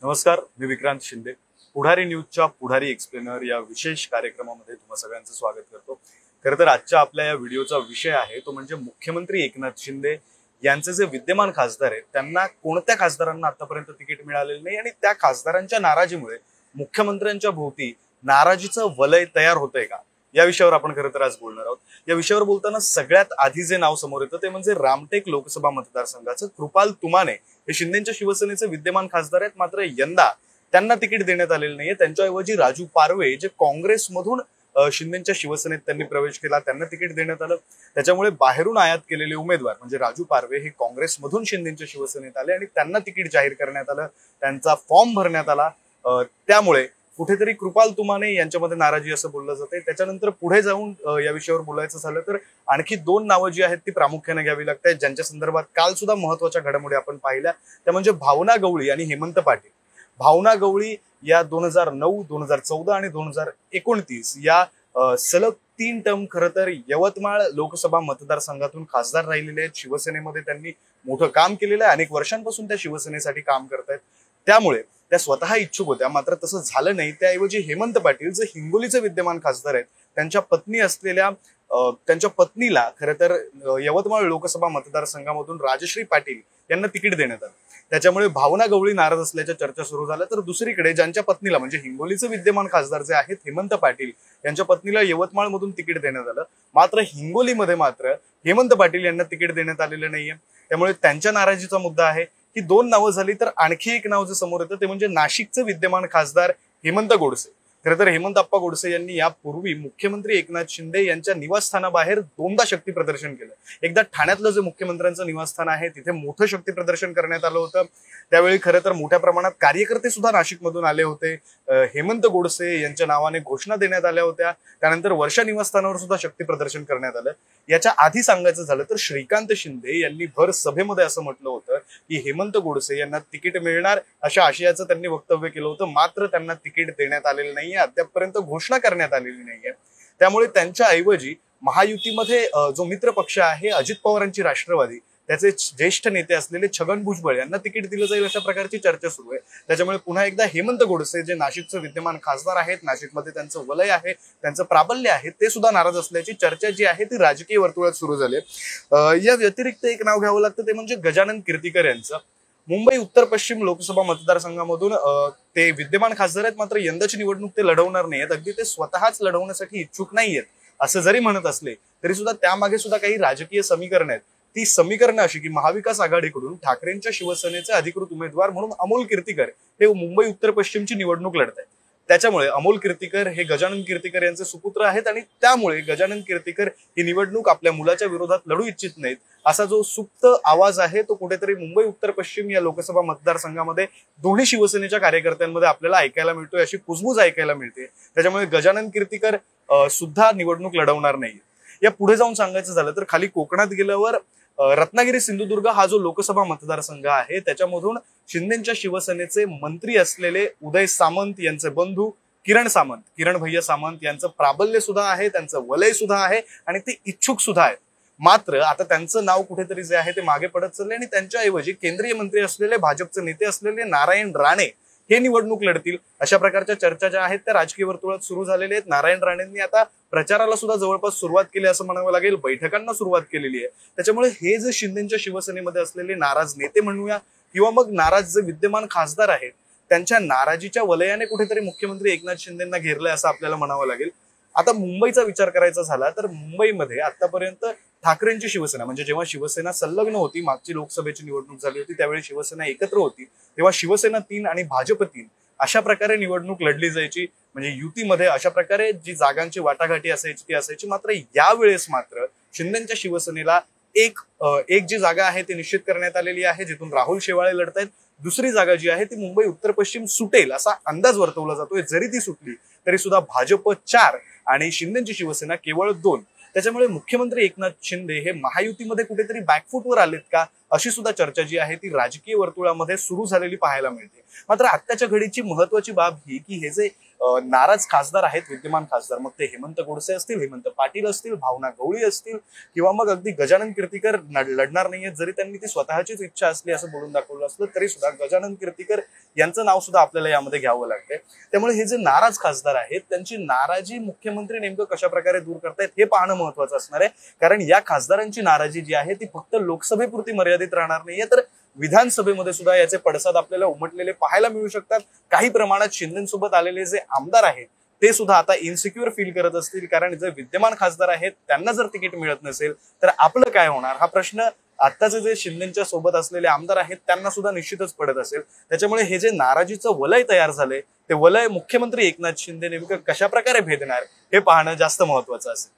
नमस्कार, मी विक्रांत शिंदे. पुढारी न्यूजच्या पुढारी एक्सप्लेनर या विशेष कार्यक्रमामध्ये तुम्हा सगळ्यांचं स्वागत करतो. खरं तर आजच्या आपल्या या व्हिडिओचा विषय आहे तो म्हणजे मुख्यमंत्री एकनाथ शिंदे यांचे जे विद्यमान खासदार आहेत त्यांना कोणत्या खासदारांना आतापर्यंत तिकीट मिळालेलं नाही आणि त्या खासदारांच्या नाराजीमुळे मुख्यमंत्र्यांच्या भोवती नाराजीचं वलय तयार होतंय का, या विषयावर आपण खरं तर आज बोलणार आहोत. या विषयावर बोलताना सगळ्यात आधी जे नाव समोर येतं ते म्हणजे रामटेक लोकसभा मतदारसंघाचं कृपाल तुमाने. हे शिंदेच्या शिवसेनेचे विद्यमान खासदार आहेत, मात्र यंदा त्यांना तिकीट देण्यात आलेलं नाहीये. त्यांच्याऐवजी राजू पारवे जे काँग्रेसमधून शिंदेच्या शिवसेनेत त्यांनी प्रवेश केला, त्यांना तिकीट देण्यात आलं. त्याच्यामुळे बाहेरून आयात केलेले उमेदवार म्हणजे राजू पारवे हे काँग्रेसमधून शिंदेच्या शिवसेनेत आले आणि त्यांना तिकीट जाहीर करण्यात आलं, त्यांचा फॉर्म भरण्यात आला. त्यामुळे कुठेतरी कृपाल तुमाने यांच्यामध्ये नाराजी असं बोललं जाते. त्याच्यानंतर पुढे जाऊन या विषयावर बोलायचं झालं तर आणखी दोन नावं जी आहेत ती प्रामुख्याने घ्यावी लागतात, ज्यांच्या संदर्भात काल सुद्धा महत्वाच्या घडामोडी आपण पाहिल्या. त्या म्हणजे भावना गवळी आणि हेमंत पाटील. भावना गवळी या 2009, 2014 आणि 2029 या सलग 3 टर्म खरं तर यवतमाळ लोकसभा मतदारसंघातून खासदार राहिलेले आहेत. शिवसेनेमध्ये त्यांनी मोठं काम केलेलं आहे, अनेक वर्षांपासून त्या शिवसेनेसाठी काम करतायत. त्यामुळे त्या स्वतः इच्छुक होत्या, मात्र तसं झालं नाही. त्याऐवजी हेमंत पाटील जे हिंगोलीचे विद्यमान खासदार आहेत त्यांच्या पत्नीला खरं तर यवतमाळ लोकसभा मतदारसंघामधून राजश्री पाटील यांना तिकीट देण्यात आलं. त्याच्यामुळे भावना गवळी नाराज असल्याच्या चर्चा सुरू झाल्या. तर दुसरीकडे ज्यांच्या पत्नीला म्हणजे हिंगोलीचे विद्यमान खासदार जे आहेत हेमंत पाटील यांच्या पत्नीला यवतमाळमधून तिकीट देण्यात आलं, मात्र हिंगोलीमध्ये मात्र हेमंत पाटील यांना तिकीट देण्यात आलेलं नाहीये. त्यामुळे त्यांच्या नाराजीचा मुद्दा आहे. ही दोन नावं झाली तर आणखी एक नाव जे समोर येतं ते म्हणजे नाशिकचे विद्यमान खासदार हेमंत गोडसे. खरं तर हेमंत आप्पा गोडसे यांनी यापूर्वी मुख्यमंत्री एकनाथ शिंदे यांच्या निवासस्थानाबाहेर दोनदा शक्ती प्रदर्शन केलं. एकदा ठाण्यातलं जे मुख्यमंत्र्यांचं निवासस्थान आहे तिथे मोठं शक्ती प्रदर्शन करण्यात आलं होतं. त्यावेळी खरं तर मोठ्या प्रमाणात कार्यकर्ते सुद्धा नाशिकमधून आले होते. हेमंत गोडसे यांच्या नावाने घोषणा देण्यात आल्या होत्या. त्यानंतर वर्षा निवासस्थानावर सुद्धा शक्ती प्रदर्शन करण्यात आलं. याच्या आधी सांगायचं झालं तर श्रीकांत शिंदे यांनी भर सभेमध्ये असं म्हटलं होतं की हेमंत गोडसे यांना तिकीट मिळणार अशा आशयाचं त्यांनी वक्तव्य केलं होतं, मात्र त्यांना तिकीट देण्यात आलेलं नाहीये, अद्यापपर्यंत घोषणा करण्यात आलेली नाहीये. त्यामुळे त्यांच्या ऐवजी महायुतीमध्ये जो मित्र पक्ष आहे अजित पवारांची राष्ट्रवादी, त्याचे ज्येष्ठ नेते असलेले छगन भुजबळ यांना तिकीट दिलं जाईल अशा प्रकारची चर्चा सुरू आहे. त्याच्यामुळे पुन्हा एकदा हेमंत गोडसे जे नाशिकचे विद्यमान खासदार आहेत, नाशिकमध्ये त्यांचं वलय आहे, त्यांचं प्राबल्य आहे, ते सुद्धा नाराज असल्याची चर्चा जी आहे ती राजकीय वर्तुळात सुरू झाली. या व्यतिरिक्त एक नाव घ्यावं लागतं ते म्हणजे गजानन कीर्तीकर यांचं. मुंबई उत्तर पश्चिम लोकसभा मतदारसंघामधून ते विद्यमान खासदार आहेत, मात्र यंदाची निवडणूक ते लढवणार नाहीयेत. अगदी ते स्वतःच लढवण्यासाठी इच्छुक नाहीयेत असं जरी म्हणत असले तरी सुद्धा त्यामागे सुद्धा काही राजकीय समीकरण आहेत. ती समीकरणं अशी की महाविकास आघाडीकडून ठाकरेंच्या शिवसेनेचे अधिकृत उमेदवार म्हणून अमोल कीर्तीकर हे मुंबई उत्तर पश्चिमची निवडणूक लढत आहेत. त्याच्यामुळे अमोल कीर्तीकर हे गजानन कीर्तीकर यांचे सुपुत्र आहेत आणि त्यामुळे गजानन कीर्तीकर ही निवडणूक आपल्या मुलाच्या विरोधात लढू इच्छित नाहीत असा जो सुप्त आवाज आहे तो कुठेतरी मुंबई उत्तर पश्चिम या लोकसभा मतदारसंघामध्ये दोन्ही शिवसेनेच्या कार्यकर्त्यांमध्ये आपल्याला ऐकायला मिळतोय, अशी कुजबूज ऐकायला मिळते. त्याच्यामुळे गजानन कीर्तीकर सुद्धा निवडणूक लढवणार नाही. या पुढे जाऊन सांगायचं झालं तर खाली कोकणात गेल्यावर रत्नागिरी सिंधुदुर्ग हा जो लोकसभा मतदारसंघ आहे त्याच्यामधून शिंदेच्या शिवसेनेचे मंत्री असलेले उदय सामंत यांचे बंधू किरण भैया सामंत यांचं प्राबल्य सुद्धा आहे, त्यांचं वलय सुद्धा आहे आणि ते इच्छुक सुद्धा आहेत. मात्र आता त्यांचं नाव कुठेतरी जे आहे ते मागे पडत चालले आणि त्यांच्याऐवजी केंद्रीय मंत्री असलेले भाजपचे नेते असलेले नारायण राणे हे निवडणूक लढतील अशा प्रकारच्या चर्चा ज्या आहेत त्या राजकीय वर्तुळात सुरू झालेल्या आहेत. नारायण राणेंनी आता प्रचाराला सुद्धा जवळपास सुरुवात केली असं म्हणावं लागेल, बैठकांना सुरुवात केलेली आहे. त्याच्यामुळे हे जे शिंदेच्या शिवसेनेमध्ये असलेले नाराज नेते म्हणूया किंवा मग नाराज जे विद्यमान खासदार आहेत त्यांच्या नाराजीच्या वलयाने कुठेतरी मुख्यमंत्री एकनाथ शिंदेंना घेरलंय असं आपल्याला म्हणावं लागेल. आता मुंबईचा विचार करायचा झाला तर मुंबईमध्ये आतापर्यंत ठाकरेंची शिवसेना म्हणजे जेव्हा शिवसेना संलग्न होती, मागची लोकसभेची निवडणूक झाली होती त्यावेळी शिवसेना एकत्र होती, तेव्हा शिवसेना 3 आणि भाजप 3 अशा प्रकारे निवडणूक लढली जायची. म्हणजे युतीमध्ये अशा प्रकारे जी जागांची वाटाघाटी असायची ती असायची. मात्र यावेळेस मात्र शिंदेच्या शिवसेनेला एक जी जागा आहे ती निश्चित करण्यात आलेली आहे, जिथून राहुल शेवाळे लढतायत. दुसरी जागा जी आहे ती मुंबई उत्तर पश्चिम सुटेल असा अंदाज वर्तवला जातोय. जरी ती सुटली तरी सुद्धा भाजप 4 आणि शिंदेची शिवसेना केवळ 2. त्याच्यामुळे मुख्यमंत्री एकनाथ शिंदे हे महायुतीमध्ये कुठेतरी बॅकफुटवर आलेत का अशी सुद्धा चर्चा जी आहे ती राजकीय वर्तुळामध्ये सुरू झालेली पाहायला मिळते. मात्र आत्ताच्या घडीची महत्वाची बाब ही की हे जे नाराज खासदार आहेत, विद्यमान खासदार, मग ते हेमंत गोडसे असतील, हेमंत पाटील असतील, भावना गवळी असतील, किंवा मग अगदी गजानन कीर्तीकर लढणार नाहीये, जरी त्यांनी ती स्वतःचीच इच्छा असली असं बोलून दाखवलं असलं तरी सुद्धा गजानन कीर्तीकर यांचं नाव सुद्धा आपल्याला यामध्ये घ्यावं लागतंय. त्यामुळे हे जे नाराज खासदार आहेत त्यांची नाराजी मुख्यमंत्री नेमकं कशा प्रकारे दूर करतायत हे पाहणं महत्वाचं असणार आहे. कारण या खासदारांची नाराजी जी आहे ती फक्त लोकसभेपुरती मर्यादित राहणार नाहीये, तर विधानसभेमध्ये सुद्धा याचे पडसाद आपल्याला उमटलेले पाहायला मिळू शकतात. काही प्रमाणात शिंदेसोबत आलेले जे आमदार आहेत ते सुद्धा आता इन्सिक्युअर फील करत असतील, कारण जे विद्यमान खासदार आहेत त्यांना जर तिकीट मिळत नसेल तर आपलं काय होणार हा प्रश्न आत्ताचे जे शिंदेच्या सोबत असलेले आमदार आहेत त्यांना सुद्धा निश्चितच पडत असेल. त्याच्यामुळे हे जे नाराजीचं वलय तयार झालंय ते वलय मुख्यमंत्री एकनाथ शिंदे नेमकं कशा प्रकारे भेदणार हे पाहणं जास्त महत्वाचं असेल.